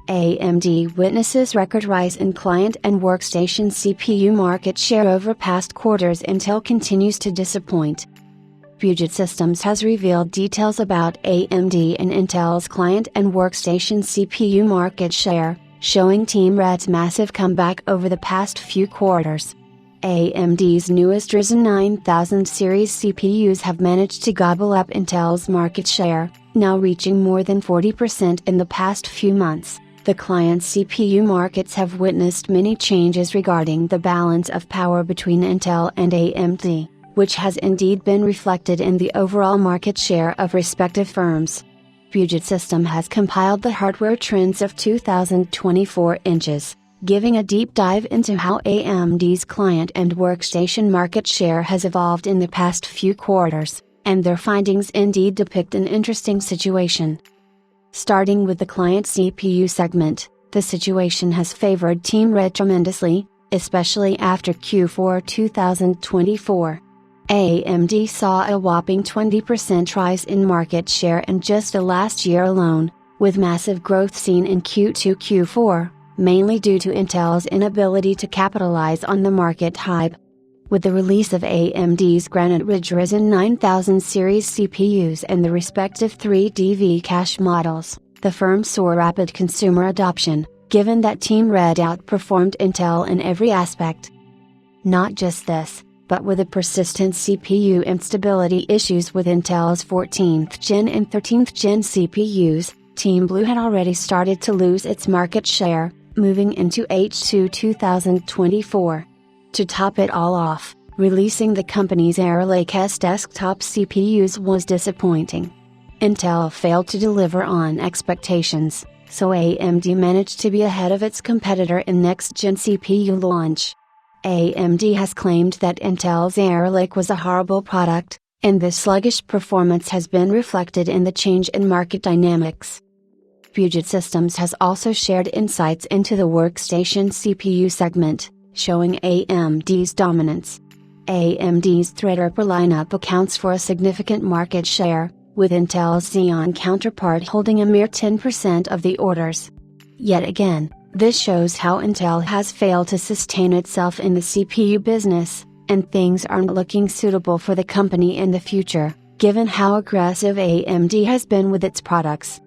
AMD witnesses record rise in client and workstation CPU market share over past quarters. Intel continues to disappoint. Puget Systems has revealed details about AMD and Intel's client and workstation CPU market share, showing Team Red's massive comeback over the past few quarters. AMD's newest Ryzen 9000 series CPUs have managed to gobble up Intel's market share, now reaching more than 40% in the past few months. The client CPU markets have witnessed many changes regarding the balance of power between Intel and AMD, which has indeed been reflected in the overall market share of respective firms. Puget Systems has compiled the hardware trends of 2024 inches, giving a deep dive into how AMD's client and workstation market share has evolved in the past few quarters, and their findings indeed depict an interesting situation. Starting with the client CPU segment, the situation has favored Team Red tremendously, especially after Q4 2024. AMD saw a whopping 20% rise in market share in just the last year alone, with massive growth seen in Q2-Q4, mainly due to Intel's inability to capitalize on the market hype. With the release of AMD's Granite Ridge Ryzen 9000 series CPUs and the respective 3D V-Cache models, the firm saw rapid consumer adoption, given that Team Red outperformed Intel in every aspect. Not just this, but with the persistent CPU instability issues with Intel's 14th Gen and 13th Gen CPUs, Team Blue had already started to lose its market share, moving into H2 2024. To top it all off, releasing the company's Arrow Lake-S desktop CPUs was disappointing. Intel failed to deliver on expectations, so AMD managed to be ahead of its competitor in next-gen CPU launch. AMD has claimed that Intel's Arrow Lake was a horrible product, and this sluggish performance has been reflected in the change in market dynamics. Puget Systems has also shared insights into the workstation CPU segment, showing AMD's dominance. AMD's Threadripper lineup accounts for a significant market share, with Intel's Xeon counterpart holding a mere 10% of the orders. Yet again, this shows how Intel has failed to sustain itself in the CPU business, and things aren't looking suitable for the company in the future, given how aggressive AMD has been with its products.